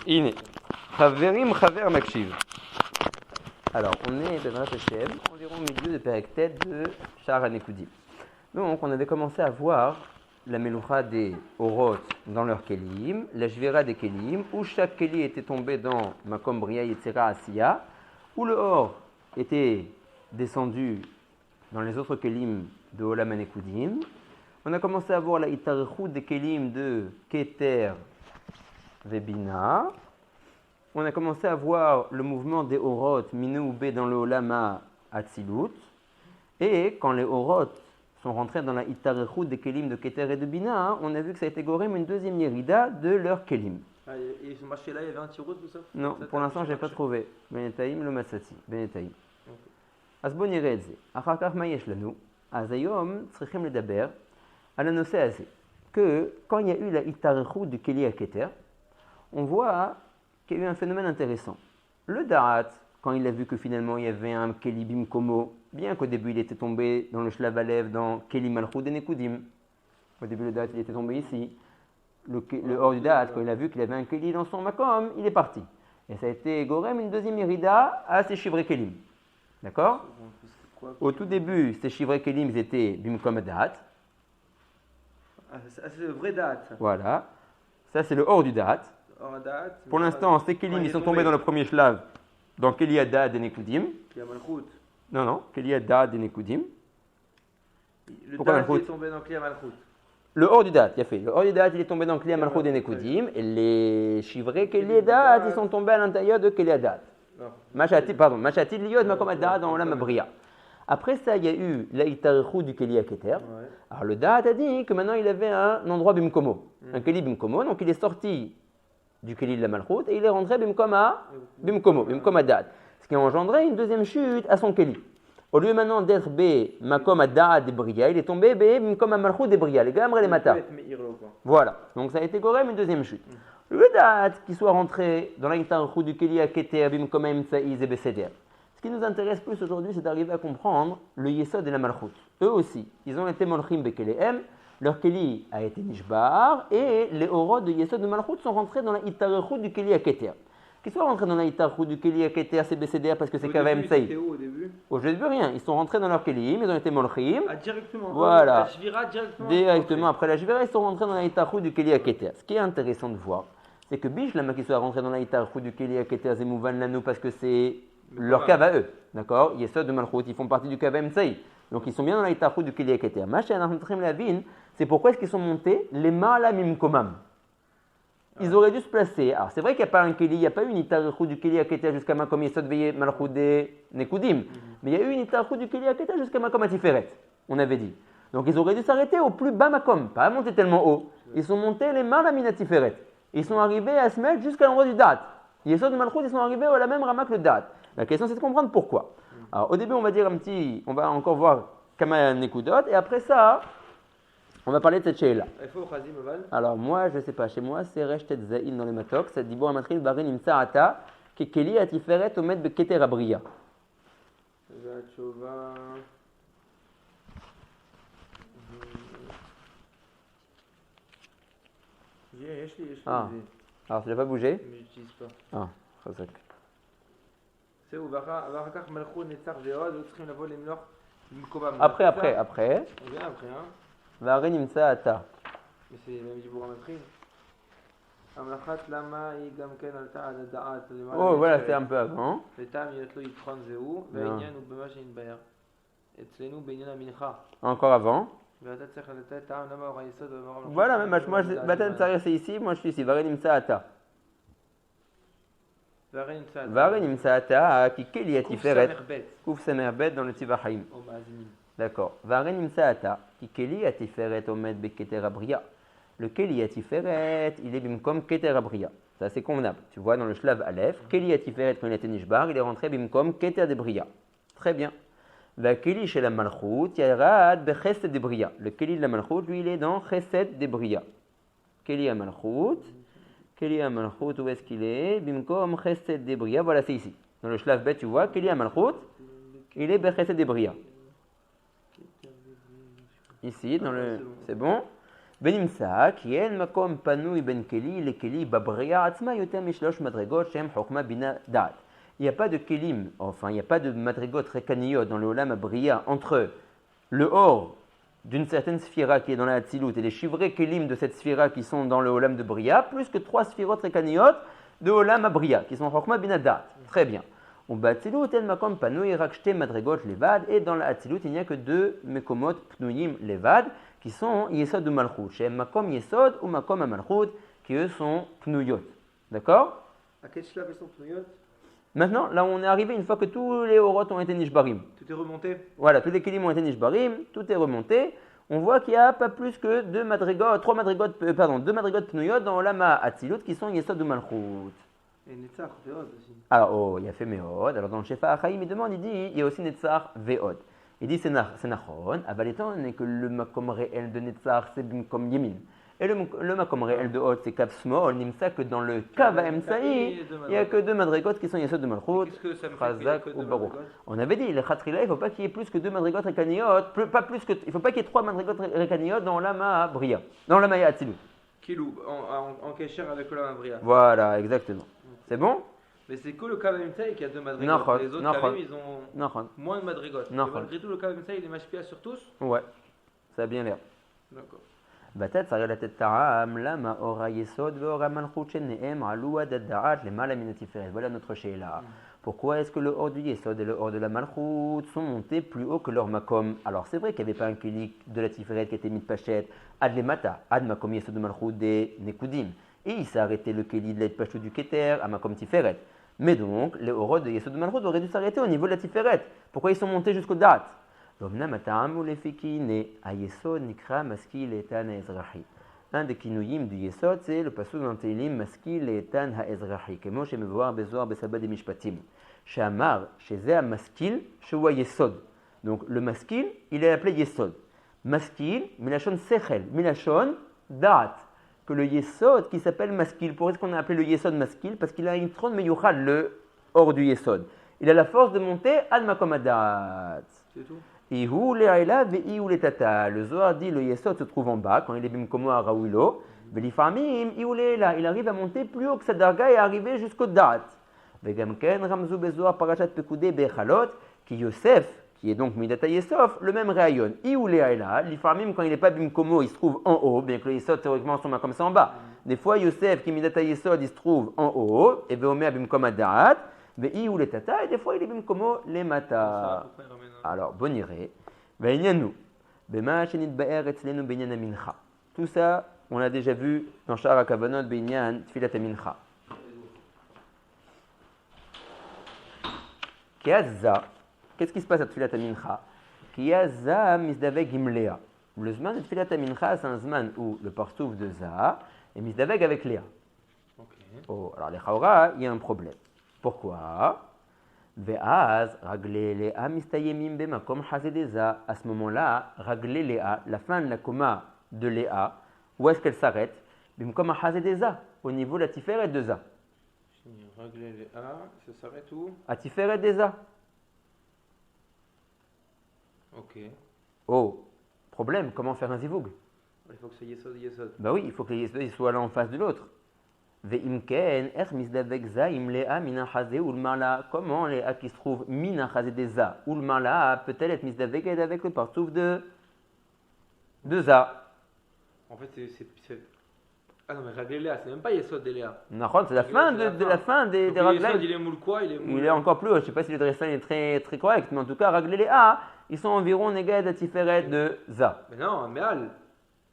Ine. Chaverim chaver makshiv. Alors, on est dans Hashem, environ au milieu de Perek Tet de Sha'ar HaNekudim. Donc, on avait commencé à voir la meloucha des Orot dans leur kelim, la Shvira des kelim, où chaque keli était tombé dans Makom Bria Yetzira Asiya, où le Or était descendu dans les autres kelim de Olam HaNekudim. On a commencé à voir la Itarechut des kelim de Keter Vebina. On a commencé à voir le mouvement des Orot Minou B dans le Olama Atzilut. Et quand les Orot sont rentrés dans la Itarechut des Kelim de Keter et de Bina, on a vu que ça a été gorem une deuxième Yerida de leur Kelim. Ah, et ce marché-là, il y avait un tirout, tout ça? Non, pour l'instant, je n'ai pas trouvé. Benetaim, le Masati. Benetaim. Asbon Yeredze. Achakach Mayesh Lanu. Azayom, Tzrechem Ledaber. Alanose Azé. Que quand il y a eu la Itarechut du Keli à Keter, on voit qu'il y a eu un phénomène intéressant. Le Da'at, quand il a vu que finalement il y avait un Keli Bimkomo, bien qu'au début il était tombé dans le Shlav Alev, dans Keli Malchut et Nekudim. Au début le Da'at il était tombé ici. Le hors du Da'at, quand il a vu qu'il avait un Keli dans son Makom, il est parti. Et ça a été Gorem une deuxième Yerida à ces Shivrei Kelim. D'accord? Au tout début, ces Shivrei Kelim ils étaient Bimkom Da'at. Ah, c'est le vrai date. Voilà. Ça c'est le hors du Da'at. Pour l'instant, ces Kelim ils sont tombés dans le premier Shlav, dans Keli Da'at et Nekudim. Il y a Malchut. Non, Keli Da'at et Nekudim. Le Pourquoi date Malchut? est tombé dans Kli Malchut. Le hors du Da'at, il a fait. Le hors du Da'at il est tombé dans Kli Malchut et Nekudim. Et les Shivrei Keli Da'at ils sont tombés à l'intérieur de Keli Da'at. Machati Liyot Makom Da'at dans Olam Bria. Après ça, il y a eu la Itarechut du Keli à Keter. Ouais. Alors le Da'at a dit que maintenant il avait un endroit Bimkomo, un Keli Bimkomo, donc il est sorti du Keli de la Malchut et il est rentré Bimkom à Da'at. Ce qui a engendré une deuxième chute à son Keli. Au lieu maintenant d'être B, Makom à Da'at de Bria, il est tombé B, Bimkom à Malchut de Bria, les Gamre et les Mata. Voilà, donc ça a été Gorem une deuxième chute. Le Da'at qui soit rentré dans la Itarechut du Keli à Keter, Bimkom à Imtsaïz et Beseder. Ce qui nous intéresse plus aujourd'hui, c'est d'arriver à comprendre le Yesod et la Malchut. Eux aussi, ils ont été Molchim Bekelehem, leur Keli a été Nishbar, et les Orot de Yesod de Malchut sont rentrés dans la Itarechut du Keli à Keter. Qu'ils soient rentrés dans la Itarechut du Keli à Keter, c'est BCDR parce que c'est KVM Saïd. C'était où au début? Au début, rien. Ils sont rentrés dans leur Keli, ils ont été Molchim. Ah, directement. Voilà. La Shvira directement. Directement après la Shvira, ils sont rentrés dans la Itarechut du Keli à Keter. Ce qui est intéressant de voir, c'est que Bishlama qui soit rentré dans la Itarechut du Keli à Keter, Zemouvan Lano, parce que c'est leur cave à eux, d'accord? Yesod de Malchut, ils font partie du KVM Saïd. Donc ils sont bien dans la Itarechut du Keli à Keter. C'est pourquoi est-ce qu'ils sont montés les Ma'alamim Komam. Ils auraient dû se placer. Alors c'est vrai qu'il n'y a pas un Keli, il n'y a pas eu une Itarechut du Keli à Keter jusqu'à Makom Yesod Veye Malchut de Nekudim. Mais il y a eu une Itarechut du Keli à Keter jusqu'à Makom Atiferet, on avait dit. Donc ils auraient dû s'arrêter au plus bas Makom, pas monter tellement haut. Ils sont montés les Ma'alamim Atiferet. Ils sont arrivés à se mettre jusqu'à l'endroit du Da'at. Yesod de Malchut, ils sont arrivés à la même rama que le Da'at. La question c'est de comprendre pourquoi. Alors au début on va encore voir Kama Nekudot et après ça on va parler de cette sheila. Alors moi je ne sais pas, chez moi c'est Resh Tet Zain dans les matok, ça dit Bor Amatril Barin Imsa Ata Kekeli Atiferet Omed Beketer Abriya. Ah, alors ça n'a pas bougé? Mais j'utilise pas. Ah, chazak. C'est où Varakach Malchut Netzach Veod, d'autres צריכים לבוא למלוך במקומם. Après. On vient après, hein. Varin Imsa Ata. Mais c'est même du bourg Amatril. המלאכת למה היא גם כן עלתה על הדעת. Oh voilà, c'est un peu avant. לטעם להיות לו יתרון זהו, והעניין הוא במה שנתבהר. אצלנו בעניין המנחה. Encore avant. ואתה צריך לתת טעם למה אור היסוד ואמר המלאכת. Voilà, même moi, Batan Tsaré c'est ici, moi je suis ici, Varin Imsa Ata. Varin Imsa Ata, qui Keli Atiferet. Kouf Samer Bet dans le Tivahim. D'accord. Varin Imsa Ata, qui Keli Atiferet Omed Beketer Abriya. Le Keli Atiferet, il est bimkom Keter Abriya. Ça c'est convenable. Tu vois dans le Shlav Aleph, Keli Atiferet quand il était Nishbar, il est rentré bimkom Keter de Briya. Très bien. Va Keli chez la Malchut, Yarad Bechesed de Briya. Le Keli de la Malchut, lui, il est dans Chesed de Briya. Keli à Malchut, où est-ce qu'il est? Bimkom Chesed de Briya. Voilà, c'est ici. Dans le Shlav Bet, tu vois, Keli à Malchut, il est Bechesed de Briya. Ici, dans le. C'est bon? ונמצא כי אין מקום פנוי בין כלי לכלי בבריאה עצמה יותר משלוש מדרגות שהם חוכמה בינה דעת. Il n'y a pas de kelim, enfin il n'y a pas de madrigot rekaniyot dans le olam abriya entre le or d'une certaine sphira qui est dans la Hatzilut et les chivrés kelim de cette sphira qui sont dans le olam de Bria, plus que trois sphirot rekaniyot de olam abriya qui sont chokma binadat. Très bien. On bat Hatzilut el makom panui rakshte madrigot levad et dans la Hatzilut il n'y a que deux mekomot pnuyim levad qui sont yesod ou malchut. Chez makom yesod ou makom amalchut qui eux sont pnuyot. D'accord? À quel shlav ils sont pnuyot? Maintenant, là où on est arrivé, une fois que tous les orot ont été nishbarim, Tout est remonté. voilà, tous les kelim ont été nishbarim, tout est remonté, on voit qu'il n'y a pas plus que deux madrigot pnuyot dans l'ama atzilut qui sont yesod ou malchut. Et Netzach, Veod aussi. Alors, il y a fait meod, alors dans le Shefa Achaim, il demande, il dit, il y a aussi Netzach veod. Il dit, c'est nachon, aval étant donné que le makom réel de Netzach, c'est comme Yemin. Et le makom réel de Hod, c'est Kav Small, Nimsa que dans le Kav Emsaï, il n'y a que deux madrigot qui sont Yesod de Malchut, Qu'est-ce que ça me fait Chazak qu'il y a que ou deux Baruch. madrigot? On avait dit, le Khatrila, il ne faut pas qu'il y ait plus que deux madrigot rekaniot, il ne faut pas qu'il y ait trois madrigot rekaniot dans l'ama Bria, dans l'ama Atzilut. Kilou, en kécher avec le Lamabria. Voilà, exactement. C'est bon? Mais c'est que le Kavem Tsaï qui a deux madrigot. Nachon, Les autres nachon. Kavem, ils ont Nachon. moins de madrigot. Mais Nachon. malgré tout, le Kavem Tsaï, il est mashpia sur tous. Ouais, ça a bien l'air. D'accord. בתת צריך לתת טעם למה אור היסוד ואור המלכות שניהם עלו עד הדעת למעלה מן התפארת. Voilà notre שאלה. Pourquoi est-ce que le or du Yesod et le or de la Malchut sont montés plus haut que leur Makom? Alors c'est vrai qu'il n'y avait pas un clic de la Tiferet qui était mis de Pachet, Ad Lemata, Ad Makom Yesod de Malchut des Nekudim. Et il s'est arrêté le Keli de la Pachet du Keter à Makom Tiferet. Mais donc, les orot de Yesod de Malchut auraient dû s'arrêter au niveau de la Tiferet. Pourquoi ils sont montés jusqu'au Dat? ואומנם הטעם הוא לפי כי הנה היסוד נקרא משכיל לאיתן האזרחי. Un des kinuyim du Yesod, c'est le pasuk dans Teilim, משכיל לאיתן האזרחי, כמו שמבואר בזוהר בסבא דמשפטים. שאמר שזה המשכיל שהוא היסוד. Donc le משכיל, il est appelé Yesod. משכיל, מלשון שכל, מלשון דעת. Que le Yesod qui s'appelle משכיל, pourquoi est-ce qu'on a appelé le Yesod משכיל? Parce qu'il a une trône meyuchad, le hors du Yesod. Il a la force de monter ad makom hadat. C'est tout. Le Zohar dit le Yesod se trouve en bas quand il est bimkomo à Raouilo. Il arrive à monter plus haut que sa darga et arriver jusqu'au Dat. Ramzou Bezoar Parashat Pekudé Bechalot, qui Yosef, qui est donc Midata Yesov, le même rayon. L'Iframim, quand il n'est pas bimkomo, il se trouve en haut, bien que le Yesod théoriquement sont comme ça en bas. Des fois, Yosef, qui Midata Yesod, il se trouve en haut, et Veomea bimkom hadat. Et des fois il est bimkomo les mata. Alors, bon iré. Tout ça, on l'a déjà vu dans Sha'ar HaKavanot Beinyan Tfilat HaMincha. Kiazza, qu'est-ce qui se passe à Tfilat HaMincha? Kiazza misdaveg imlea. Le zman de Tfilat HaMincha, c'est un zman où le partouf de Za est misdaveg avec Léa. Oh, alors les Chaura, il y a un problème. Pourquoi? À ce moment-là, Raglé Léa, la fin de la coma de Léa, où est-ce qu'elle s'arrête? Au niveau de la Tiferet de Za. Raglé Léa, ça s'arrête où? À Tiferet de Za. Ok. Oh, problème, comment faire un zivoug? Il faut que ce Yesod, Yesod. Bah oui, il faut que les Yesod soient l'un en face de l'autre. Comment Léa qui se trouve mina chazedeza ou le mala peut-elle être misdavek avec le partouf de Za? En fait, c'est. Ah non, mais Raglé Léa, c'est même pas Yesod de Léa. C'est la fin de la fin des raglaim. Il est moule quoi? Il est encore plus haut. Je ne sais pas si le Dressan est très, très correct, mais en tout cas, Raglé Léa, ils sont environ négad à Tiferet de Za. Mais non, Méal.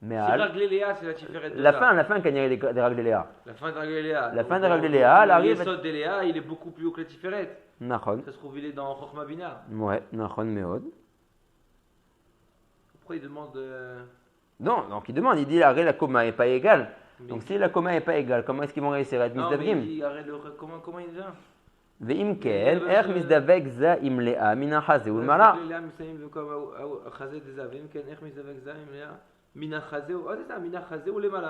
Mais si Raglé Léa, c'est la Tiferet de la Za. fin quand il y a des Raglé Léa. La fin de Raglé Léa. La fin de Raglé Léa, elle arrive. Le Yesod de Léa, il est beaucoup plus haut que la Tiferet. Nachon. Ça se trouve, il est dans Chokhma Bina. Ouais, Nachon Meod. Pourquoi il demande. Non, donc il demande, il dit la coma n'est pas égale. Donc si la coma n'est pas égale, comment est-ce qu'ils vont réussir à être misdavgim? Non, mais arrête comment il vient? Ve'im ken, misdavek za im lea mina chazeh ul mala.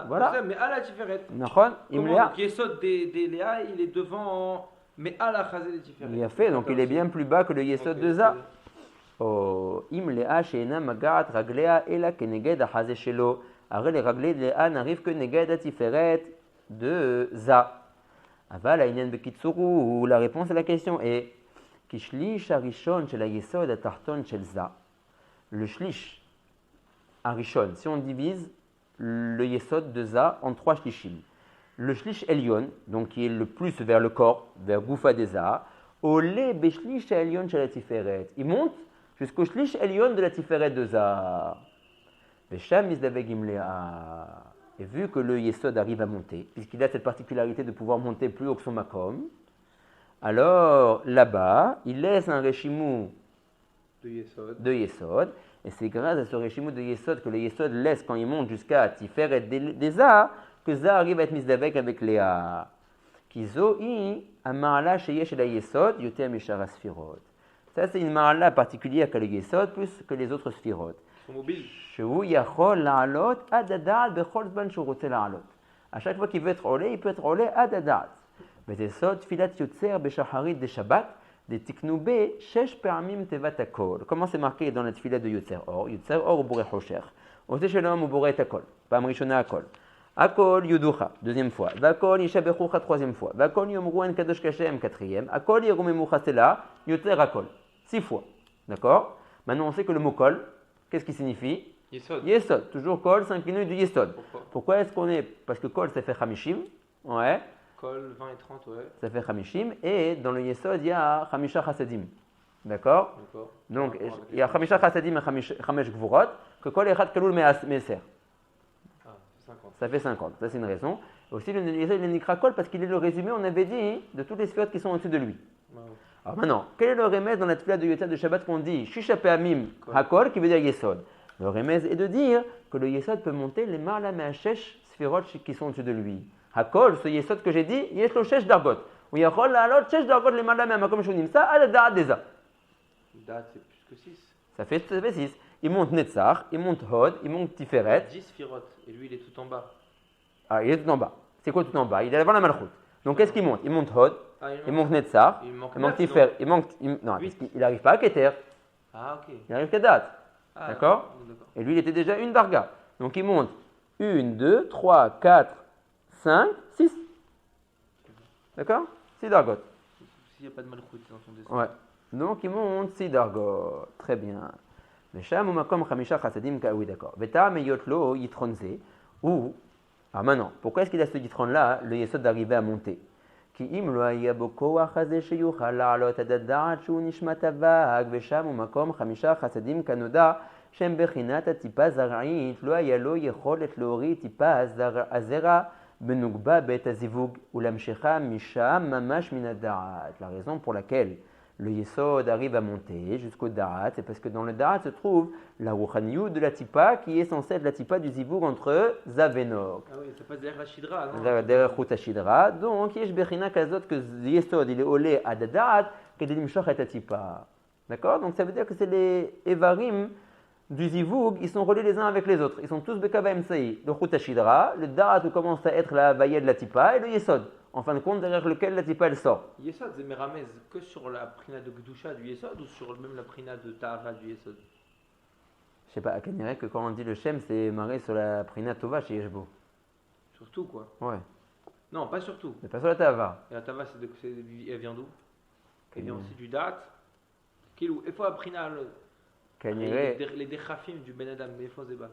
Voilà. Mais à la Tiferet. Nachon, im lea. Qui saute des Léa, il est devant, mais à la chazé des Tiferet. Il a fait, donc il est bien plus bas que le yesod de za. Oh, im lea she'ena magat raglea ela keneged achazeh shelo. Arrête les raglés de A n'arrive que Neged Atiferet de Za. Aval Aïnen Bekitsuru, la réponse à la question est Kishlish Arishon Shel Ayesod Atarton Shel Za. Le Shlish Arishon, si on divise le Yesod de Za en 3 Shlishim. Le Shlish Elyon, donc qui est le plus vers le corps, vers Goufa des Za, Olé Beshlish Elyon Shel Atiferet. Il monte jusqu'au Shlish Elyon de la Tiferet de Za. Vesham Mizdavegim Lea. Et vu que le Yesod arrive à monter, puisqu'il a cette particularité de pouvoir monter plus haut que son Makom, alors là-bas, il laisse un Reshimou de Yesod, et c'est grâce à ce Reshimou de Yesod que le Yesod laisse quand il monte jusqu'à Tiferet des Za, que Za arrive à être Mizdaveg avec Léa. Kizo'i Amarla Sheyesh la Yesod, Yoter Mishara Sfirot. Ça, c'est une Marla particulière que le Yesod, plus que les autres Sfirot. Ils sont mobiles. À chaque fois qu'il veut être olé, il peut être olé adadat. Comment c'est marqué dans la tfilat de Yotzer Or? Yotzer Or ou Boré Hosher. Ose Shalom ou Boré Takol. Pam Rishona Akol. Akol Yuducha, deuxième fois. Vakol Yishabechucha, troisième fois. Vakol Yomruen Kadosh Kashem, quatrième. Akol Yerumemucha Sela, Yotzer Akol. 6 fois. D'accord? Maintenant, on sait que le mot kol, qu'est-ce qui signifie? Yesod. Yesod. Toujours kol, s'incline du yesod. Pourquoi Est-ce qu'on est. Parce que kol, ça fait chamishim. Ouais. Kol, 20 et 30, ouais. Ça fait chamishim. Et dans le yesod, il y a chamisha chasadim. D'accord? Donc, il y a chamisha chasadim et chamesh gvurot. Que kol echad kalul meser. Ah, 50. Ça fait 50. Ça, c'est une raison. Aussi, le yesod, il est nikra kol parce qu'il est le résumé, on avait dit, de toutes les sphères qui sont au-dessus de lui. Ouais. Alors maintenant, quel est le remède dans la tefila de Yotzer de Shabbat qu'on dit Shisha Pe'amim Hakol, qui veut dire Yesod? Le remède est de dire que le Yesod peut monter les Marla Me'ashesh Sfirot qui sont au-dessus de lui. Hakol, ce Yesod que j'ai dit, Yesh lo Shesh Dargot. Ou Yachol La'alot Shesh Dargot les Marla Me'amakom Shunim. Ça, Adada Deza. Date, c'est plus que 6. Ça fait 6. Il monte Netzach, il monte Hod, il monte Tiferet. 10 Sfirot. Et lui, il est tout en bas. Ah, il est tout en bas. C'est quoi tout en bas? Il est devant la Malchut. Donc qu'est-ce qu'il monte? Il monte Hod, il manque Netzach, il manque Tiferet, non, parce qu'il n'arrive pas à Keter. Ah, ok. Il arrive qu'à date. Ah, d'accord? Et lui, il était déjà une darga. Donc il monte 1, 2, 3, 4, 5, 6. D'accord? 6 dargot. S'il n'y a pas de malchoute dans son dessin. Ouais. Donc il monte 6 dargot. Très bien. Vesham ou makom chamisha chassadim ka, oui, d'accord. Veta meyotlo yitronze. Ou, ah maintenant, pourquoi est-ce qu'il a ce yitron-là, le yesod d'arriver à monter? כי אם לא היה בו כוח הזה שיוכל לעלות עד הדעת שהוא נשמת אבק ושם הוא מקום 5 חסדים כנודע שהם בחינת הטיפה זרעית, לא היה לו יכולת להוריד טיפה הזרע בנוגבה בעת הזיווג ולהמשכה משם ממש מן הדעת. La raison pour laquelle le Yesod arrive à monter jusqu'au Da'at, c'est parce que dans le Da'at se trouve la Rouchaniyut de la Tipa qui est censée être la Tipa du Zivug entre Zav et Nog. Ah oui, ça passe derrière la Shidra, non? Derrière Chut HaShidra. Donc, Yesh Bechina Kazot que Yesod il est olé à Da'at, Kedel Mishach et Tipa. D'accord? Donc ça veut dire que c'est les Evarim du Zivug, ils sont reliés les uns avec les autres. Ils sont tous Bekava Emsaï. Le Chut HaShidra, le Da'at commence à être la Havaya de la Tipa et le Yesod. En fin de compte, derrière lequel la Tipa elle sort. Yesod, c'est Meramez que sur la prina de Gdusha du Yesod ou sur même la prina de Tahara du Yesod? Je sais pas, à Kanirek, que quand on dit le Shem, c'est marré sur la prina Tova chez Yeshbo. Surtout quoi? Ouais. Non, pas surtout. Mais pas sur la Tava. Et la Tava, elle vient d'où? Elle vient aussi du Dat. Il faut la prina. Les Dechafim du Ben Adam, mais il faut Zeba.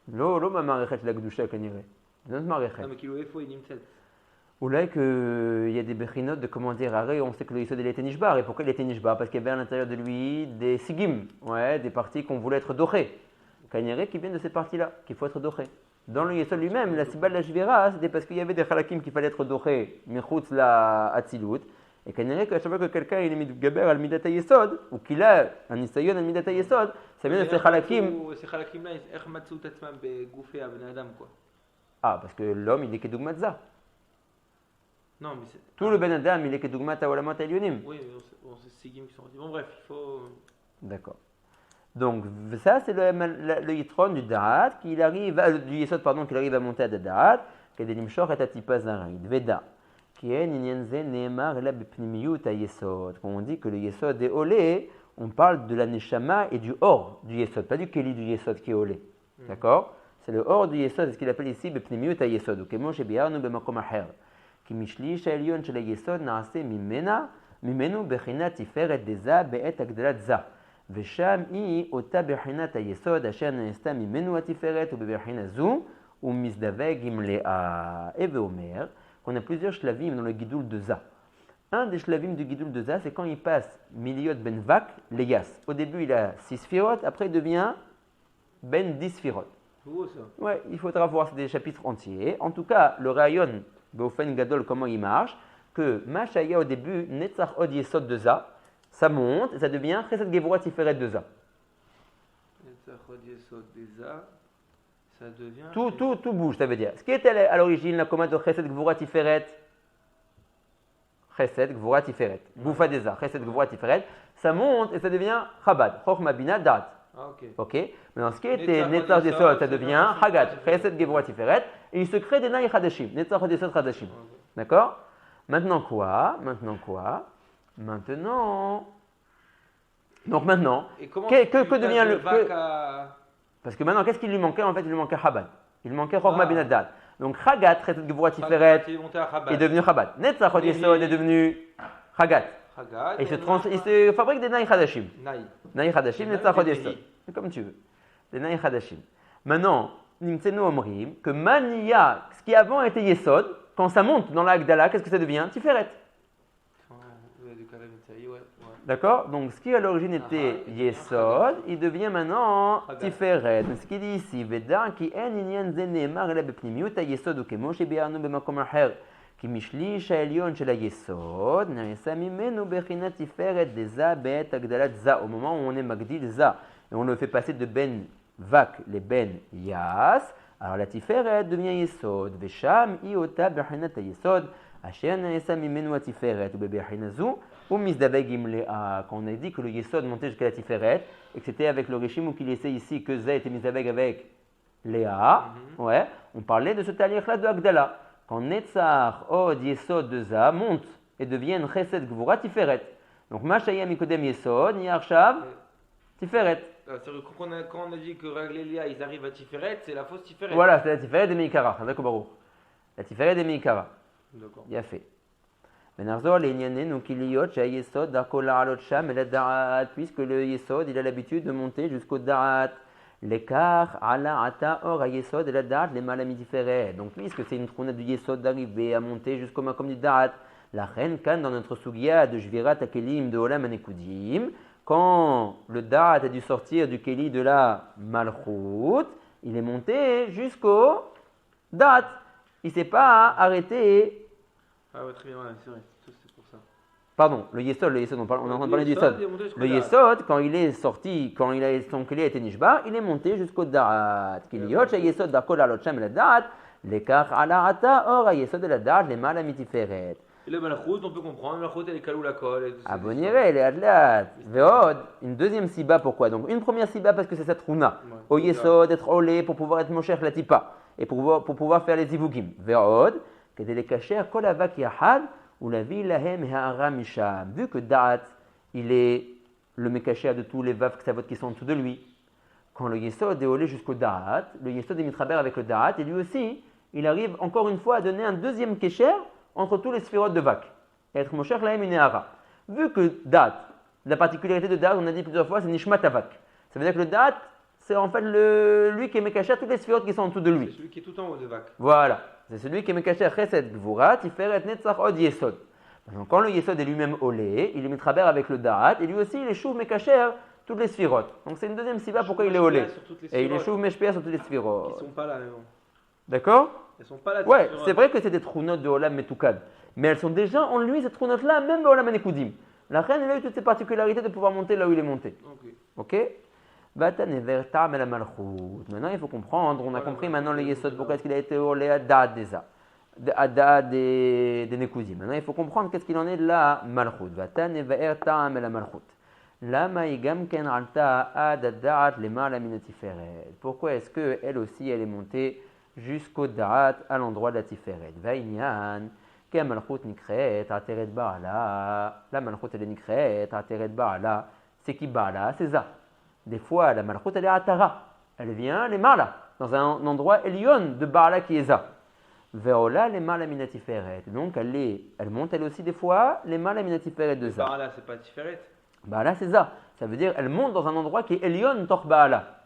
לא מהמערכת של הקדושה כנראה. זה לא מערכת. Non, mais כאילו איפה היא נמצאת? אולי qu'il y a des bechinotes de comment dire, arrêt, on sait que le Yesod il était nishbar. Et pourquoi il était nishbar? Parce qu'il y avait à l'intérieur de lui des sigim, ouais, des parties qu'on voulait être dorées. Kaniré qui viennent de ces parties-là, qu'il faut être doré. Dans le Yesod lui-même, la Sibal la Jvira, c'était parce qu'il y avait des halakim qu'il fallait être doré, mechutz la Atzilut. Et kaniré qu'à chaque fois que quelqu'un il est mitgaber al midat Yesod, ou qu'il a un nisayon al midat Yesod, ça vient de ces halakim. Ces halakim-là, איך מצאו את עצמם בגופי הבני אדם, quoi? Ah, parce que l'homme il est kedugmatza. Non, mais c'est... Tout le Ben Adam, il est que Dougmat Aolamot Elyonim. Oui, c'est Sigim qui sont dit. Bon, bref, il faut. D'accord. Donc, ça, c'est le Yitron du Da'at, qu'il arrive, du Yesod, pardon, qu'il arrive à monter à Da'at, qui est des Nimshor et Atipa Zaraïd. Veda. Qui est Ninyenze Neemar et la Bepnimiyut à Yesod. Quand on dit que le Yesod est olé, on parle de la Neshama et du Or du Yesod, pas du Keli du Yesod qui est olé. D'accord? C'est le hors du Yesod, c'est ce qu'il appelle ici בפנימיות היסוד. וכמו שביארנו במקום אחר. כי משליש העליון של היסוד נעשה ממנו בחינת תפארת דזה בעת הגדלת זה. ושם היא אותה בחינת היסוד אשר נעשתה ממנו התפארת ובבחינה זו ומזדווג עם לאה. Et ואומר qu'on a plusieurs shlavim dans le gidoul de za. Un des shlavim du gidoul de za, c'est quand il passe miliot ben vak, les yas. Au début, il a 6 sphirot, après il devient ben 10 sphirot. Ouais, il faudra voir des chapitres entiers. En tout cas, le rayon, Beofen Gadol, comment il marche, que Mashaya au début, Netzach Od Yesod de za, ça monte et ça devient Chesed Gevura Tiferet de za. Netzach Od Yesod de za, ça devient. Tout bouge, ça veut dire. Ce qui était à l'origine la commande de Chesed Gevura Tiferet, Chesed Gevura Tiferet, Goufa de za, Chesed Gevura Tiferet, ça monte et ça devient Chabad, Chochma Bina Dat. Ah, ok. Maintenant, ce qui était Netzach Yesod, ça devient Hagat, Chesed Gevura Tiferet, et il se crée des Naï Chadashim, Netzach Yesod Chadashim. D'accord? Maintenant quoi? Donc maintenant, que devient le. Parce que maintenant, qu'est-ce qu'il lui manquait? En fait, il lui manquait Chabad. Il manquait Chochma Bin Hadad. Donc Hagat, Chesed Gevura Tiferet, est devenu Chabad. Netzach Yesod est devenu Hagat. Et il se fabrique des Naï Chadashim. Naï Chadashim, Netzach Yesod. C'est comme tu veux. Des Naï Chadashim. Maintenant, Nimtsenu Omrim, que Mania, ce qui avant était Yesod, quand ça monte dans la Hagdala, qu'est-ce que ça devient? Tiferet. D'accord? Donc ce qui à l'origine était Yesod, il devient maintenant Tiferet. Donc ce qu'il dit ici, Veda ki en inyan ze neemar ela bepnimiut hayesod ukemo shebiarnu bemakom acher. כי משליש העליון של היסוד נעשה ממנו בחינת תפארת דזה בעת הגדלת זה. Au moment où on est magdil זה, et on le fait passer de ben vak les ben yas, alors la tiferet devient יסוד, ושם היא אותה בחינת היסוד, אשר נעשה ממנו התפארת, ובבחינה זו הוא מזדווג עם לאה. Quand on a dit que le יסוד montait jusqu'à la tiferet, et que c'était avec le régime où qu'il essaie ici que זה était מזדווג avec Léa, ouais, on parlait de ce taliach-là de Agdala. Quand Netzach Od Yesod de za monte et devient une Chesed Gvura Tiferet. Donc Mashaya Mikodem Yesod, Niarshav Tiferet. Quand on a dit que Raglélia, ils arrivent à Tiferet, c'est la fausse Tiferet. Voilà, c'est la Tiferet de Meikara. La Tiferet de Meikara. D'accord. Bien fait. Menarzor l'Inyanenu Kiliot, Yesod, Dakola Alot Sham et la Da'at, puisque le Yesod, il a l'habitude de monter jusqu'au Da'at. L'écart à la ata or à yesod et la da'at les malami différés. Donc puisque c'est une trouna du yesod d'arriver à monter jusqu'au makom du da'at, la reine kan dans notre sugia de jvirat akelim de olam anekudim, quand le da'at a dû sortir du keli de la malchut, il est monté jusqu'au da'at. Il ne s'est pas arrêté. Ah ouais, très bien, c'est vrai, c'est pour ça. Pardon, le yesod, on est en train de parler du yesod. Le yesod, quand il est sorti, quand son keli a été nishba, il est monté jusqu'au da'at. Kiliyot, yesod d'akol alot shem la da'at, l'écart à la ata, or à yesod de la da'at, les mal mitiferet. Et le malachut, on peut comprendre, le malachut, elle est kalou la kol. Aboniré, elle est adlat. Veod, une deuxième siba, pourquoi? Donc une première siba parce que c'est cette rouna. Au yesod, être olé pour pouvoir être mosher la tipa. Et pour pouvoir faire les zivugim. Veod, que les kacher, kol avak yahad, ou la vie lahem ha'ara misham. Vu que Da'at, il est le mekacher de tous les vav ksavot qui sont en dessous de lui. Quand le Yesod est olé jusqu'au Da'at, le Yesod est mitraber avec le Da'at, et lui aussi, il arrive encore une fois à donner un deuxième kesher entre tous les sphérotes de vak. Et être mosher lahem une ha'ara. Vu que Da'at, la particularité de Da'at, on a dit plusieurs fois, c'est nishmat avak. Ça veut dire que le Da'at, c'est en fait lui qui est mekacher toutes les sphérotes qui sont en dessous de lui. C'est celui qui est tout en haut de vak. Voilà. C'est celui qui est mekacher chesed gvura, tiferet netzach od yesod. Donc quand le yesod est lui-même olé, il est mitraber avec le da'at, et lui aussi il est chouv mekacher toutes les sphirotes. Donc c'est une deuxième siba pourquoi il est olé. Et il est chouv meshpea sur toutes les sphirotes. Ils sont pas là, mais bon. D'accord? Elles sont pas là. Ouais, c'est vrai que c'est des trounot de olam metukad. Mais elles sont déjà en lui, ces trounot-là, même dans olam anekudim. La reine, elle a eu toutes ces particularités de pouvoir monter là où il est monté. Ok? Maintenant, il faut comprendre, on a compris maintenant le Yesod, pourquoi est-ce qu'il a été olé à Da'at des Nekoudim. Maintenant, il faut comprendre qu'est-ce qu'il en est de la Malchut. Pourquoi est-ce qu'elle aussi, elle est montée jusqu'au Da'at, à l'endroit de la Tiferet. La Malchut, elle est Nikret, Ateret Ba'ala. C'est qui Ba'ala? C'est ça. Des fois, la malchut, elle est atara. Elle vient, elle est mala. dans un endroit Elion de Baala qui est Za. Veola les mal minatiferet. Donc elle monte elle aussi des fois les mal minatiferet de Za. Baala, c'est pas Tiferet. Baala c'est Za. Ça veut dire elle monte dans un endroit qui est Elion Tor Baala.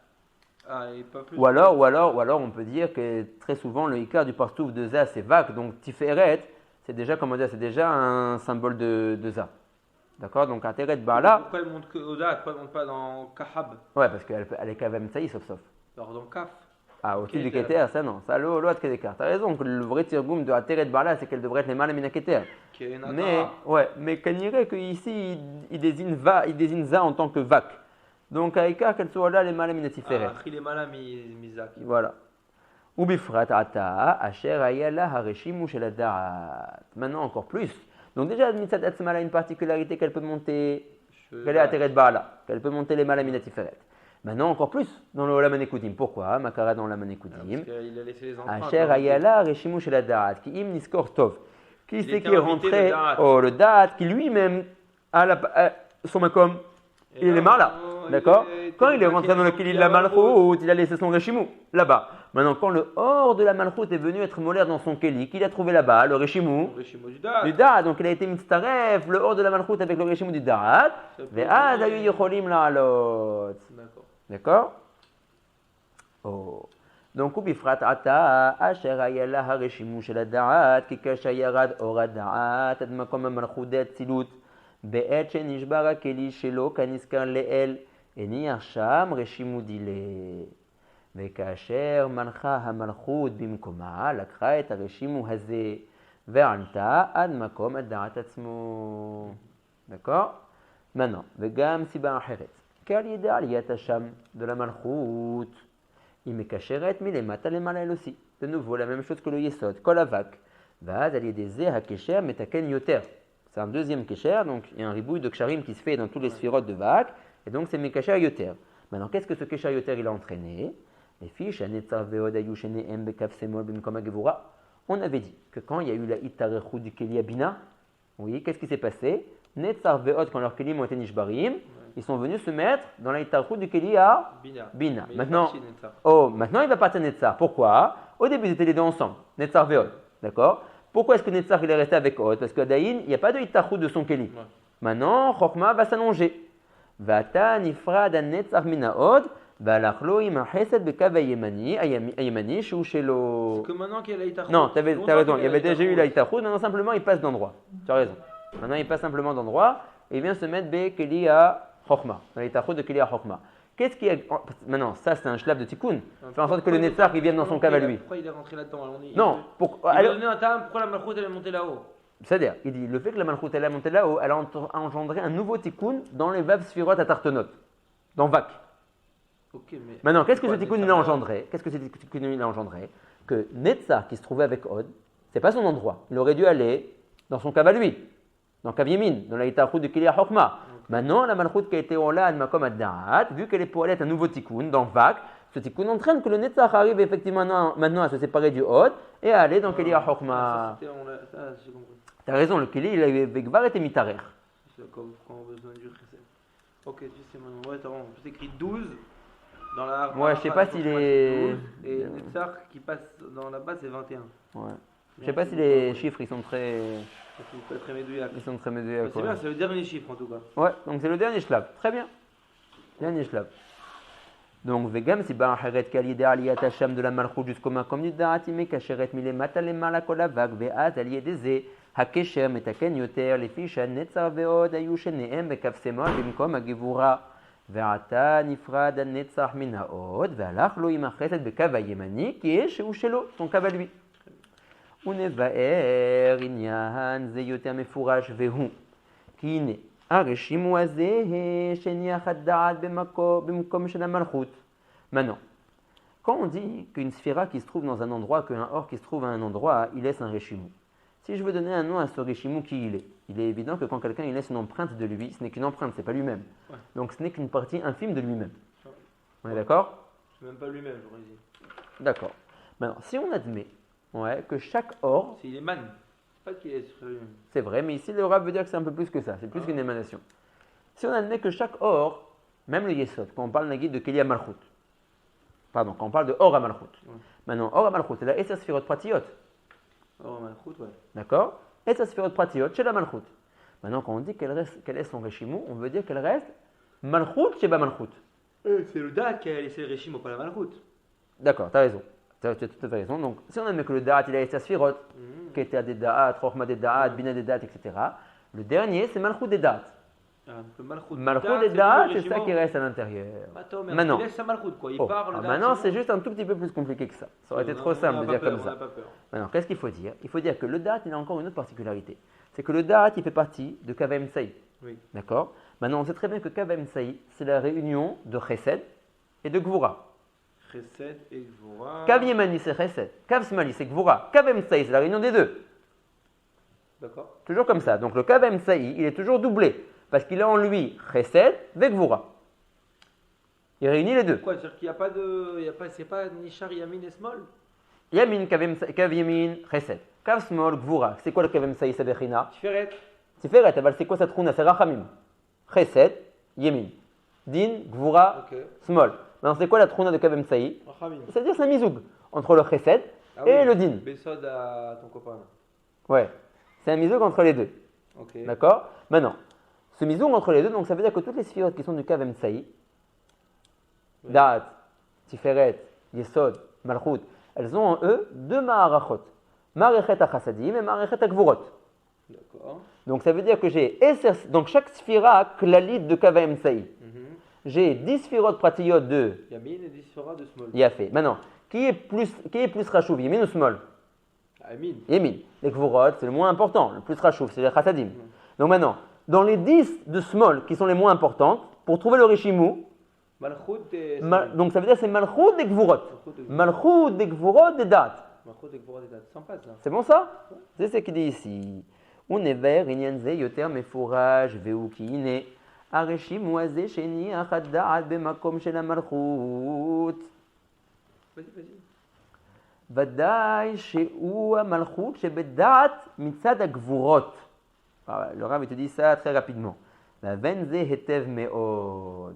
Ah, et pas plus. Ou alors on peut dire que très souvent le Ikar du Partouf de Za c'est Vak, donc Tiferet, c'est déjà comment dire, c'est déjà un symbole de Za. D'accord, donc Ateret Baala. Pourquoi elle monte que Oda, pourquoi elle monte pas dans Kahab? Ouais, parce qu'elle est Kavem Tsaï sauf. Alors dans Kaf. Ah, au-dessus du Keter, ça non. Ça, l'autre Keter. T'as raison, que le vrai tirgoum de Ateret Baala, c'est qu'elle devrait être les Malamina Keter. Mais Kanire, qu'ici, il désigne Za en tant que Vak. Donc, Aïka, qu'elle soit là, les Malamina Tiferet. Ah, il est Malam, Mizak. Voilà. Ubifrat Ata, Asher Ayala Hareshimu Shel Adaat. Maintenant, encore plus. Donc, déjà, Mitzat Atzmala a une particularité qu'elle peut monter, qu'elle est Ateret Baala, qu'elle peut monter les Malamina Tiferet. Maintenant, encore plus dans le Olam Hanekudim. Pourquoi Makara dans le Olam Hanekudim. Parce qu'il a laissé les enfants. Asher Ayala Reshimu Shel Adaat, qui im Niskor Tov. Qui c'est qui est rentré le Daat, qui lui-même a son makom, il est Mala. D'accord. Quand il est rentré dans le Kili de la Malchut, il a laissé son Reshimu là-bas. Maintenant, quand le hors de la Malchut est venu être molaire dans son Kili, qu'il a trouvé là-bas, le Reshimu du Daat, donc il a été mitzaref, le hors de la Malchut avec le Reshimu du Daat, ve'ad ayu yicholim la'alot. D'accord. Oh. Donc, ubifrat ata asher ayala hareshimu shel hadaat kikasha yarad or hadaat ad makom malchut atzilut be'et shenishbar hakeli shelo kaniskar le'el eniyar sham reshimu dile וכאשר מנחה המלכות במקומה, לקחה את הרשימו הזה וענתה עד מקום הדעת עצמו. d'accord? maintenant, וגם סיבה אחרת, כעל ידי עליית השם de la מלכות, היא מקשרת מלמטה למעלה אל aussi. de nouveau, la même chose que le יסוד, כל אבק. ואז על ידי זה הקשר מתקן יותר. c'est un deuxième kesher, donc il y a un ribouille de ksharim qui se fait dans tous les sphirotes de Vak, et donc c'est Mekasher Yoter. Maintenant, qu'est-ce que ce kesher Yoter il a entraîné? Les fiches, on avait dit que quand il y a eu la Ittarechu du Keli Abina, oui, qu'est-ce qui s'est passé? Netzar Veod, quand leurs Kelim ont été Nishbarim, ils sont venus se mettre dans la Ittarechu du Keli à Bina. Maintenant, il va partir Netzar. Pourquoi? Au début, ils étaient les deux ensemble, Netzar Veod. D'accord? Pourquoi est-ce que Netzar il est resté avec Od? Parce qu'à Daïn, il n'y a pas de Ittarechu de son Keli. Maintenant, Chokma va s'allonger. Vata Nifrad an Netzar Mina Od. C'est que maintenant qu'il y a l'Aïtachou. Non, tu as raison, il y avait déjà eu l'Aïtachou, maintenant simplement il passe d'endroit. Tu as raison. Maintenant il passe simplement d'endroit et il vient se mettre Keli à Chokhma, dans l'Aïtachou de Keli à Chokhma. Qu'est-ce qui est. Maintenant, ça c'est un shlab de Tikkun. Faire en sorte que le Netzar il vienne dans son cave à lui. Pourquoi il est rentré là-dedans? Non, il a donné un terme, pourquoi la Malchut elle est montée là-haut? C'est-à-dire, il dit le fait que la Malchut elle est montée là-haut, elle a engendré un nouveau Tikkun dans les Vav Sfirot à Tartonot, dans Vak. Okay, maintenant, qu'est-ce que ce tikkun il a engendré? Qu'est-ce que ce tikkun il a engendré? Que Netzar, qui se trouvait avec Od, c'est pas son endroit. Il aurait dû aller dans son cave à lui, dans Kav Yemin, dans la Itarchut de Kili Chokma. Maintenant, la Malchut qui a été en là, Makom Ad-Da'at, vu qu'elle est pour aller être un nouveau tikkun dans Vak, ce tikkun entraîne que le Netzar arrive effectivement maintenant à se séparer du Od et à aller dans Kili Chokma. Tu as raison, le Kili, il avait Vekvar était Mitarer. C'est comme quand on a besoin du Chesed. Ok, tu sais maintenant, ouais, t'as raison. C'est écrit 12. Dans la, ouais, je sais pas s'il est. Et Netzar qui passe dans la base, c'est 21. Ouais. Je sais pas si les chiffres ils sont très. Très médouillacs. Ils sont très médouillacs. C'est bien, c'est le dernier chiffre en tout cas. Ouais, donc c'est le dernier shlab. Très bien. Dernier shlab. Donc, Vegam, si ba heret kalide aliyat hasham de la malchut jusqu'au makom du da'atime kasheret milemata lemala kol avak ve'at aliyedeze hakesher metaken yoter lefi netzar ve'od ayu shenehem bekaf semol bimkom agivura. ועתה נפרד הנצח מן העוד, והלך לו עם החסד בקו הימני, כי יש שהוא שלו, son קו על lui. ונבאר עניין זה יותר מפורש, והוא, כי הנה, הרשימו הזה שניח הדעת במקום של המלכות. Maintenant, quand on dit qu'une sphira qui se trouve dans un endroit, qu'un or qui se trouve à un endroit, il laisse un reshimu. Si je veux donner un nom à ce reshimu, qui il est évident que quand quelqu'un il laisse une empreinte de lui, ce n'est qu'une empreinte, ce n'est pas lui-même. Ouais. Donc ce n'est qu'une partie infime de lui-même. Ouais. On est d'accord? C'est même pas lui-même, j'aurais dit. D'accord. Maintenant, si on admet que chaque or... C'est il émane, pas qu'il est sur lui-même. C'est vrai, mais ici le Rav veut dire que c'est un peu plus que ça, c'est plus qu'une émanation. Si on admet que chaque or, même le Yesod, quand on parle de Keli Malchut, Pardon, quand on parle de Or HaMalchut. Maintenant, Or HaMalchut, c'est la Eser Sfirot Pratiyot. Or HaMalchut, ouais. D'accord? Eser Sfirot Pratiyot chez la Malchut. Maintenant, quand on dit quel est son Reshimo, on veut dire qu'elle reste Malchut chez Malchut. C'est le Da'at qui a laissé le Reshimo, pas la Malchut. D'accord, tu as raison. Tu as tout à fait raison. Donc, si on admet que le Da'at, il a Eser Sfirot, qui était à des Da'at, Rochma des Da'at, Bina des Da'at, etc. Le dernier, c'est Malchut des Da'at. Malchut des Da'at, c'est ça qui reste à l'intérieur. Maintenant, il laisse sa Malchut, quoi. Il part, le maintenant, c'est juste un tout petit peu plus compliqué que ça. Ça aurait été trop simple de dire comme ça. Maintenant, qu'est-ce qu'il faut dire? Il faut dire que le Da'at, il a encore une autre particularité. C'est que le Da'at, il fait partie de Kavem Saï. Oui. D'accord? Maintenant, on sait très bien que Kavem Saï, c'est la réunion de Chesed et de Gvura. Chesed et Gvura. Kav Yemani, c'est Chesed. Kav Smali, c'est Gvura. Kavem Saï, c'est la réunion des deux. D'accord. Toujours comme ça. Donc, le Kavem Saï, il est toujours doublé. Parce qu'il a en lui Chesed et Gvura. Il réunit les deux. Pourquoi? C'est-à-dire qu'il n'y a pas de. C'est pas Nishar, Yamin et Smol? Yamin, Kav Yamin, Chesed. Kav Smol, Gvura. C'est quoi le Kavem Saï, c'est Bechina? Tiferet. Tiferet, c'est quoi sa trouna? C'est Rachamim. Chesed, Yamin. Din, Gvura, Smol. Maintenant, c'est quoi la trouna de Kavem Saï? Rachamim. C'est-à-dire c'est un mizoug entre le Chesed et le Din. Besod à ton copain. Ouais. C'est un mizoug entre les deux. Okay. D'accord? Maintenant, ce mizoug entre les deux, donc ça veut dire que toutes les sphirotes qui sont du Kavem Saï, Da'at, Tiferet, Yesod, Malchut, elles ont en eux deux Ma'arachot. Ma'arechet HaChasadim et Ma'arechet HaGvurot. D'accord. Donc ça veut dire que j'ai donc chaque sphira a klalit de Kavem Saï. J'ai 10 sphirot pratiyot de Yamin et 10 sphirot de Smol. Yafé. Maintenant, qui est plus rachouv, Yamin ou Smol? Yamin. Yamin. Les Gvurot, c'est le moins important. Le plus rachouv, c'est les Chasadim. Donc maintenant, dans les 10 de Smol qui sont les moins importantes, pour trouver le Rishimou, Malchut et donc ça veut dire que c'est Malchut des Gvurot. Malchut des Gvurot des Da'at. Malchut des Gvurot des Da'at. Sympa ça. C'est bon ça? C'est ce qu'il dit ici. Unever inyan ze yoter mefouraj veu ki ine הרשימו הזה שהניח הדעת במקום של המלכות. ודאי שהוא המלכות שבדעת מצד הגבורות. Le Rav te dit ça très rapidement. והבן זה היטב מאוד.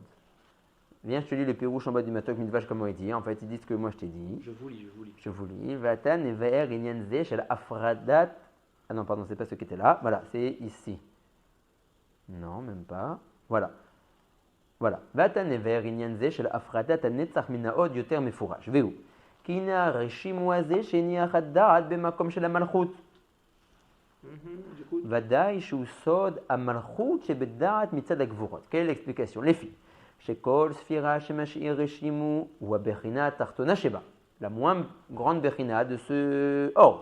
Viens, je te lis le pirouche en bas du matok midvash comment il dit. En fait, ils disent ce que moi je t'ai dit. Je vous lis. Je vous lis. ואתה נבאר עניין זה של הפרדת... Ah non, pardon, c'est pas ce qui était là. Voilà, c'est ici. Non, même pas. Voilà. ואתה נבאר עניין זה של הפרדת הנצח מן העוד יותר מפורש. והוא, כי הנה הרשימו הזה שהניח הדעת במקום של המלכות. ודאי שהוא סוד המלכות שבדעת מצד הגבורות. Quelle est l'explication? Les filles. שכל ספירה שמשאיר רשימו הוא הבחינה התחתונה שבה. La moins grande בחינה de ce or.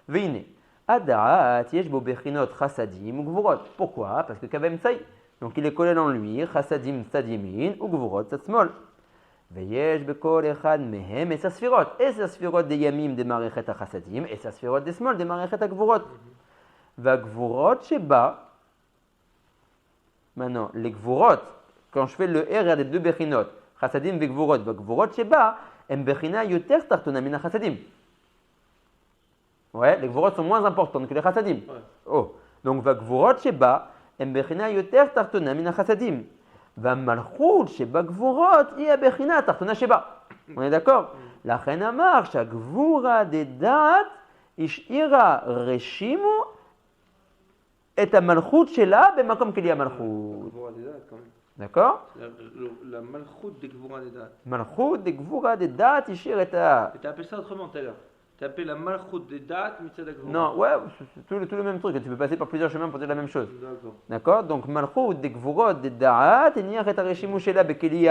והנה, הדעת יש בו בחינות חסדים וגבורות. Pourquoi? Parce que כבהם צאי. Donc il est collé en lui, chassadim tzad yamin ou gvurot tzad smol. ויש בכל אחד מהם 10 ספירות. 10 ספירות דימים דמערכת החסדים, 10 ספירות דשמאל דמערכת הגבורות. והגבורות שבה, maintenant, les gvurot, quand je fais le R, il y a des deux bechinot, chassadim et gvurot. והגבורות שבה, הם בחינה יותר תחתונה מן החסדים. Ouais, les gvurot sont moins importantes que les chassadim. Oh, donc והגבורות שבה, הם בחינה יותר תחתונה מן החסדים. והמלכות שבגבורות היא הבחינה התחתונה שבה. On est d'accord? לכן אמר שהגבורה דדעת השאירה רשימו את המלכות שלה במקום כלי המלכות. d'accord? La malchut de Gvura de Da'at. מלכות דגבורה דדעת השאיר את ה... Tu as appelé ça autrement tout à l'heure. Tu as appelé la malchut de Da'at mitzad Gvura. Non, ouais, c'est tout le même truc. Tu peux passer par plusieurs chemins pour dire la même chose. D'accord. D'accord? Donc, malchut דגבורות דדעת הניח את הרשימו שלה בכלי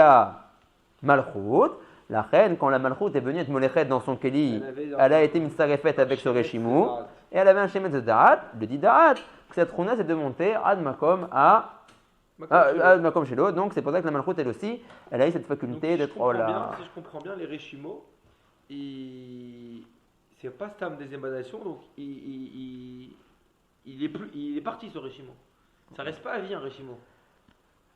המלכות. La reine, quand la malchut est venue être molechet dans son keli, elle a été mitzarefet avec ce reshimou, et elle avait un shemet de da'at, le dit da'at, que cette rouna c'est de monter ad makom à makom shelo, donc c'est pour ça que la malchut elle aussi, elle a eu cette faculté d'être là. Si je comprends bien, les reshimos, c'est pas stam des émanations, donc il est parti ce reshimo. Ça reste pas à vie un reshimo.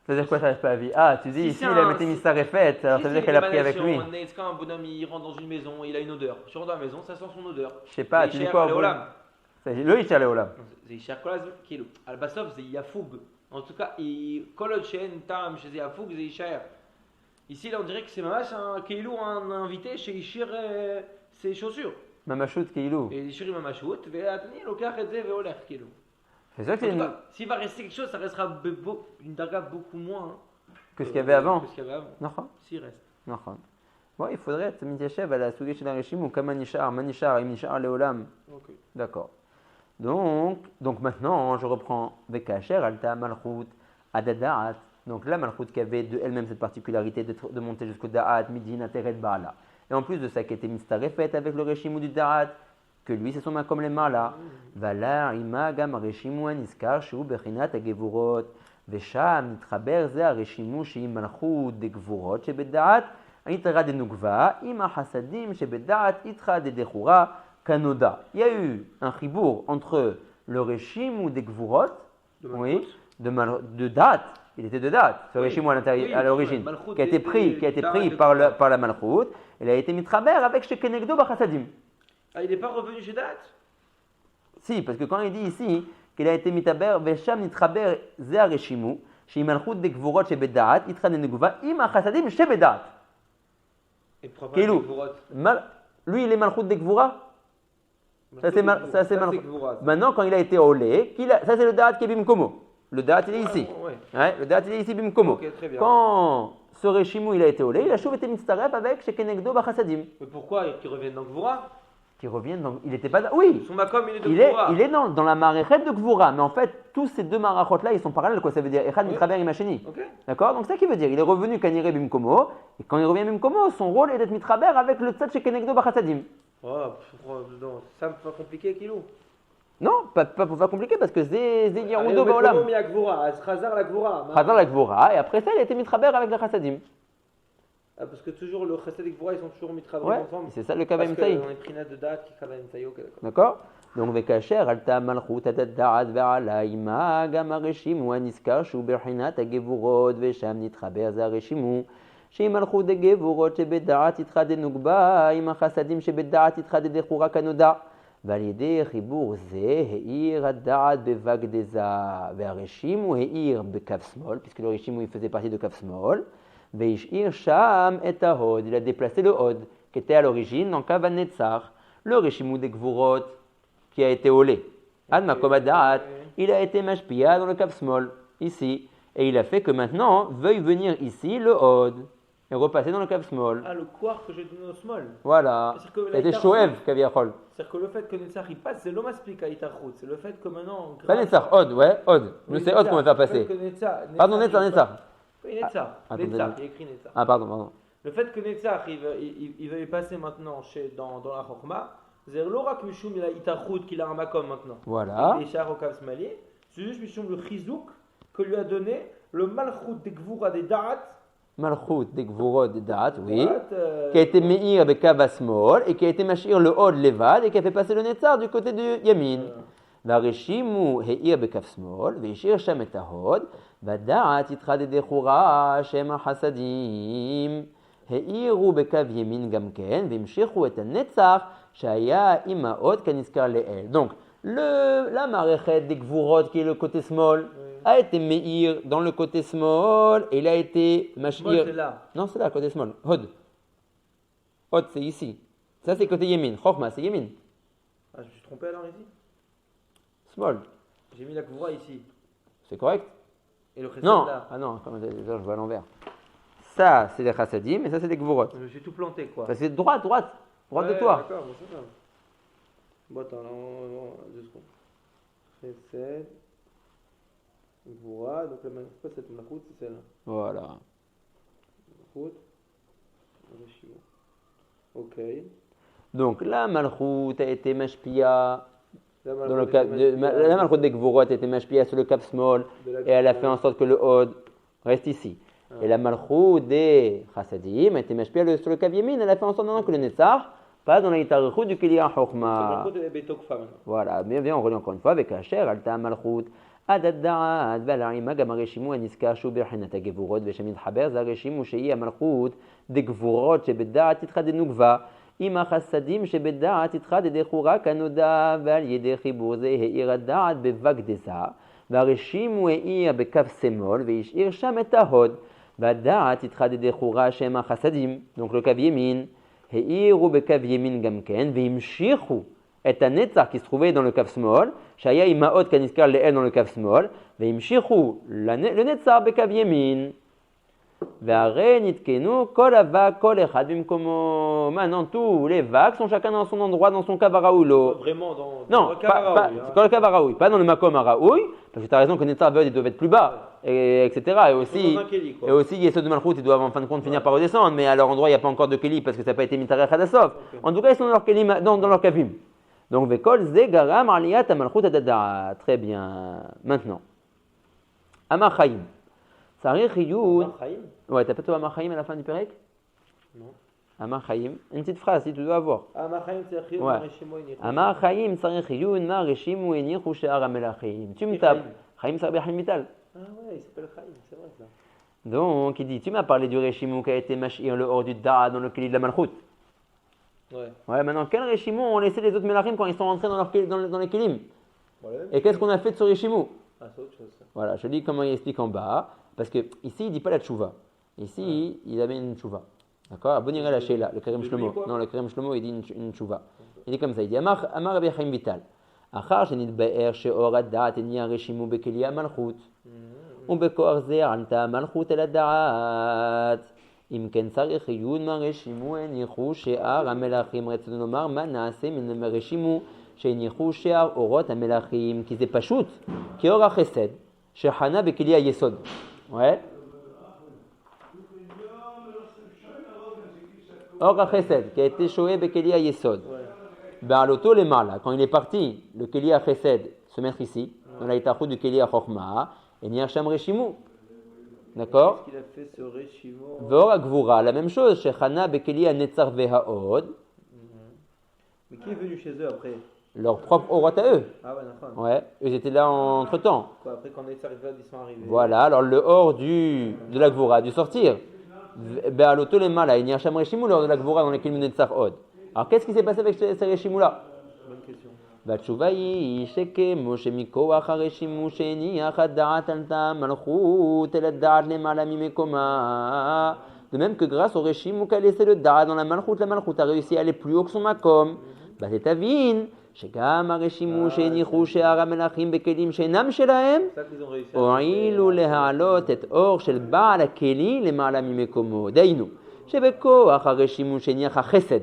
C'est-à-dire quoi, ça reste pas à vie? Ah, tu dis si ici, il a mis mitzarefet, alors ça veut dire qu'elle a pris avec lui. C'est quand un bonhomme il rentre dans une maison, il a une odeur. Tu rentres dans la maison, ça sent son odeur. Je sais pas, tu dis quoi au Olam? Le Isher Leolam. C'est Isher Kolaz, Al-Basov, c'est Yafoug. En tout cas, Kolot Shen Tam, chez Yafoug, c'est Isher. Ici, là, on dirait que c'est Mamash, un Keilou, un invité chez Ishir ses chaussures. Mamashut Keilou. Et Ishir Mamashut, Ve'atni, Lokach et Ve'oler Keilou. C'est ça que c'est s'il va rester quelque chose, ça restera une daga beaucoup moins que ce qu'il y avait avant. Non. S'il reste. Non. Bon, il faudrait être Mityachev à la Sugi Shel Reshim ou Kamanishar, Manishar, Imnishar, Leolam. Ok. D'accord. Donc maintenant, je reprends Vekacher, Alta, Malchut, Adadaat. Donc la Malchut qui avait de elle-même cette particularité de monter jusqu'au Da'at, Midin, Ateret, Baala. Et en plus de ça, qui était Mistarefet avec le Reshim du Da'at, que lui c'est son main comme les Mala. Valar, Ima, Gam, Reshimu, Aniskar, Shu, Bechinat, Agevurot, Vesham, Nitraber, Zeh, Reshimu, Sheim Malchut, Degvurot, Shebeda'at, Itra de Nukva, Ima Hasadim, Shebeda'at, Itra de Dechura, Kanoda. Il y a eu un chibour entre le Reshim ou des Gvurot, de date. Il était de date, ce Reshim à l'origine, qui a été pris par la Malchut. Il a été mitraber avec Shekenegdo Bachasadim. Ah, il n'est pas revenu chez Date? Si, parce que quand il dit ici qu'il a été mitraber, Vesham mitraber Zeh Reshimu, chez Malchut des Gvurot chez Bedat, Itra de Nukva, Ima Hasadim chez Bedat. Et pourquoi pas Gvurot? Lui, il est Malchut des Gvura. Ça c'est Malchut. Maintenant, quand il a été olé, ça c'est le Da'at qui est Bimkomo. Le Da'at il est ici. Ouais, le Da'at il est ici Bimkomo. Okay, quand ce Reshimu il a été olé, il a chouv été mitzaref avec Shekenegdo Bachasadim. Mais pourquoi qu'il revienne dans Gvura? Qu'il revienne dans. Il n'était pas. Oui. Son makom il est de Gvura. Il est dans la maréchet de Gvura, mais en fait tous ces deux marachot là ils sont parallèles. Quoi ça veut dire? Echad mitraber imacheni. D'accord. Donc c'est ça qui veut dire. Il est revenu Kanire Bimkomo et quand il revient Bimkomo, son rôle est d'être mitraber avec le tzad Shekenegdo Bachasadim. Oh, ça me fait compliqué, Kilo. Non, pas pour faire compliqué, parce que c'est Yeroudo Baolam. Comment la Gvura? Chazar la Gvura. Chazar la Gvura, et après ça, il a été mitraber avec le Chassadim. Ah, parce que toujours le Chassad et Gvura, ils sont toujours mitraber ensemble. C'est ça le Kavaim Taï. Parce qu'on est pris de date qui Kavaim Taï, d'accord. Donc, Vekacher, Alta Malchut, Adad Ve'ala, Ima, Gama Reshimu, Aniskar, Shu Berhinat, Agevurot, Vesham, Nitraber, Zareshimu. שהיא מלכות דגבורות שבדעת יתחא דנוגבה, עם החסדים שבדעת יתחא דדחורה כנודע. ועל ידי חיבור זה העיר הדעת בבג דזה, והרשים הוא העיר בקו שמאל, puisque le reshim il faisait partie de קו שמאל, והשאיר שם את ההוד, il a déplacé le hod, qui était à l'origine dans קו הנצח, le reshim הוא דגבורות, qui a été olé. עד מקום הדעת, il a été משפיע dans le קו שמאל, ici, et il a fait que maintenant veuille venir ici le hod. Et repasser dans le cave small. Ah, le couard que j'ai donné au small. Voilà. C'était Shoev, Kaviachol. C'est-à-dire que le fait que Netzach il passe, c'est l'homme explique à Itarchut. C'est le fait que maintenant. Pas Netzach, Od, ouais, Od. Oui, c'est Od qu'on va faire passer. Pardon, Netzach. Oui, Netzach. Netzach, il écrit Netzach. Ah, pardon. Le fait que Netzach il va y passer maintenant dans la Chokma, c'est l'Orak Mishum il a Itarchut qu'il a un makom maintenant. Voilà. Il est Shar au cave smali. C'est juste Mishum le Chizouk que lui a donné le Malchut des Gvura des Da'at. Malchut des Gvurot des Da'at, oui, qui a été Meir avec Kava Small et qui a été Mashir le Hod Levad et qui a fait passer le Netzar du côté du Yamin. והרשימו העיר בכף שמאל והשאיר שם את ההוד והדעת יתחא דדחורה שם החסדים העירו בקו ימין גם כן והמשיכו את הנצח שהיה עם ההוד כנזכר לאל. Donc la מערכת des Gvurot qui est le côté small a été Meir dans le côté small et il a été Mashir. C'est là. Non, c'est là, côté small. Hod. Hod, c'est ici. Ça, c'est côté Yemin. Chokhma, c'est Yemin. Ah, je me suis trompé alors ici? Small. J'ai mis la Gvura ici. C'est correct? Et le Chesed non. là? Ah non, je vois à l'envers. Ça, c'est des Chassadim et ça, c'est des Gvurot. Je me suis tout planté, quoi. Ça, c'est droite de toi. D'accord, bon, c'est ça. Bon, attends, là, 2 secondes. Chesed. Gvura, donc la pas cette Malchut, c'est celle-là. Voilà. Malchut. Ok. Donc la Malchut a été Mashpia. Dans le cap, la Malchut des Gvurot a été Mashpia sur le cap small et elle a fait en sorte que le Hod reste ici. Et la Malchut des Chassadim a été Mashpia sur le cap Yemin, elle a fait en sorte que le Netzar passe dans la Yitarechut du Kiliya Chokhma. Voilà, mais bien on relit encore une fois avec Asher, Alta Malchut. עד הדעת ועל העימה גם הרשימו הנזכר שהוא ברחינת הגבורות ושמתחבר זה הרשימו שהיא המלכות דגבורות שבדעת תתחדנו גבה עם החסדים שבדעת תתחדד חורה כנודע ועל ידי חיבור זה העיר הדעת בבג דזה והרשימו העיר בכף סמול והשאיר שם את ההוד Bada'at itra de dechura shema chasadim. Donc le kav yemin. Heiru bekav yemin gamken. Veimshichu et hanetzar qui se trouvait dans le kav small. Shaya imaot kaniskar leel dans le kav small. Veimshichu le netzar bekav yemin. Maintenant, tous les vagues sont chacun dans son endroit, dans son kavaraoulo. Vraiment dans non, le kavaraoui. Dans le kavaraoui, pas dans le makom araoui, parce que tu as raison que Netzar Veod, ils doivent être plus bas, etc. Et aussi, Yesod de Malchut, ils doivent en fin de compte finir par redescendre, mais à leur endroit, il n'y a pas encore de Keli parce que ça n'a pas été mitarech hadasov. En tout cas, ils sont dans leur Keli, dans leur kavim. Donc, Vekol ze garam aliyat Malchut adada. Très bien. Maintenant, Amachaim. Sarich Yud. Ouais, t'as pas tout Amachaim à la fin du Pérec? Non. Amachaim, une petite phrase, si tu dois avoir. Amachaim, Sarich Yud, Mareshimu Enichu. Amachaim, Sarich Yud, Mareshimu Enichu She'ar Amelachim. Tu me tapes. Chaim Sarbi Chaim Vital. Ah ouais, il s'appelle Chaim, c'est vrai ça. Donc, il dit, tu m'as parlé du Reshimu qui a été machir le hors du Da dans le Keli de la Malchut. Ouais. Ouais, maintenant, quel Reshimu ont laissé les autres Melachim quand ils sont rentrés dans les Kelim? Et qu'est-ce qu'on a fait de ce Reshimu? Ah, c'est autre chose ça. Voilà, je te dis comment il explique en bas. Parce que ici, il ne dit pas la tchouva. Ici, il avait une tchouva. D'accord? Abonirez la Sheila, le Kerem Shlomo. Non, le Kerem Shlomo, il dit une tchouva. Il dit comme ça, il dit Amar Rabbi Chaim Vital. Achar shenit be'er she'or ad-da'at eni hareshimu bekeli ha-malchut. Ubekoar ze alta ha-malchut el ad-da'at. Im ken tzarich yud ma-reshimu enichu she'ar ha-melachim. Retzon lomar ma na'aseh min ha-reshimu she'enichu she'ar orot ha-melachim. Ki ze pashut, ki or ha-chesed, she'chana bekeli ha-yesod. Ouais. Or ha-chesed, qui a été shoé bekeli ha-yesod. Ben, l'auto les mal, quand il est parti, le Keli ha-Chesed se mettre ici, dans la Itachou du Keli ha-Chochma, et Niar Sham Reshimu. D'accord? Qu'est-ce qu'il a fait ce Reshimu? Vor ha-Gvura, la même chose, chez Chana Bekeli ha-Netzar ve'ha-Od. Mais qui est venu chez eux après? Leur propre Orot à eux. Ah ouais, d'accord. Ouais, eux étaient là entre temps. Quoi, après quand Netzar et Ve'od ils sont arrivés. Voilà, alors le Or de la Gvura a dû sortir. Ben, l'auto les mal, et Niar Sham Reshimu, l'Or de la Gvura dans les Keli Netzar Od. Alors, qu'est-ce qui s'est passé avec ces Reshimu-là? Bonne question. והתשובה היא שכמו שמכוח הרשימו שהניח הדעת עלתה מלכות אל הדעת למעלה ממקומה. De même que grâce au Reshimu qu'a laissé le Da'at dans la Malchut a réussi à aller plus haut que son Makom. תבין שגם הרשימו שהניחו שאר המלכים בכלים שאינם שלהם הועילו להעלות את אור של בעל הכלי למעלה ממקומו. דהיינו שבכוח הרשימו שהניח החסד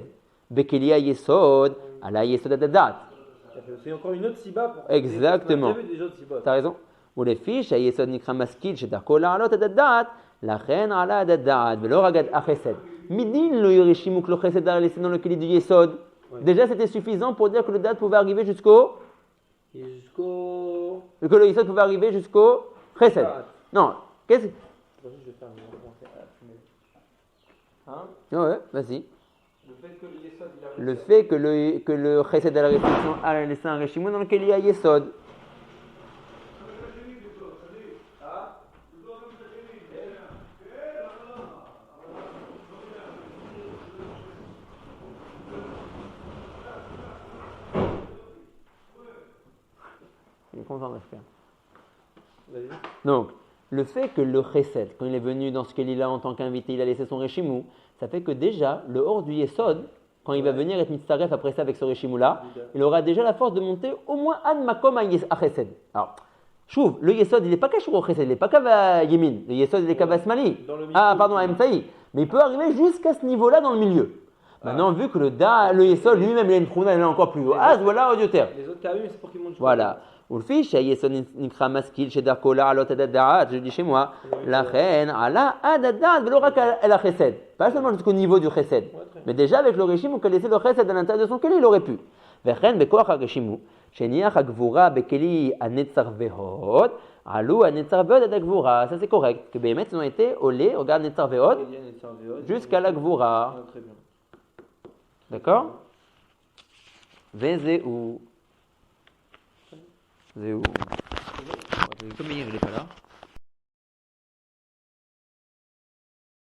בכלי היסוד על היסוד הדעת. C'est encore une autre siba pour exactement. Tu as raison. ולפי שהיסוד נקרא משכיל שדרכו לעלות את הדעת, לכן עלה את הדעת ולא רק החסד. מדין לא ירשימו כלו חסד על laissé dans le keli du יסוד. Déjà c'était suffisant pour dire que le date pouvait arriver jusqu'au que le yesod pouvait arriver jusqu'au chesed. Non, qu'est-ce que ouais, vas-y. Le fait que le chesed à la réflexion a laissé un réchimou dans lequel il y a yesod. Il est content de faire. Donc, le fait que le chesed, quand il est venu dans ce qu'il est là en tant qu'invité, il a laissé son réchimou, ça fait que déjà, le hors du yesod, quand il va venir être mitzaref après ça avec ce réchimou-là, il aura déjà la force de monter au moins ad makom à chesed. Alors, chouv, le yesod, il n'est pas caché au chesed, il n'est pas kava yemin, le yesod, il est kava smali. Ah, pardon, à emtaï. Mais il peut arriver jusqu'à ce niveau-là dans le milieu. Maintenant, vu que le yesod lui-même, il a une trouna, il est encore plus haut. Ah, voilà, audiotaire. Les autres kavim, c'est pour qu'ils montent. Voilà. ולפי שהיסוד נקרא משכיל שדרכו לעלות עד הדעת, je dis chez moi, לכן עלה עד הדעת ולא רק אל החסד. Pas seulement jusqu'au niveau du chesed. Mais déjà avec le réchimu, qu'il laissait le chesed à l'intérieur de son keli, il aurait pu. וכן בכוח הרשימו, שהניח הגבורה בכלי הנצר והוד, עלו הנצר והוד עד הגבורה. Ça c'est correct. Que באמת ils ont été olés, regarde נצר והוד, jusqu'à la גבורה. D'accord? וזהו. Comme hier, il n'est pas là.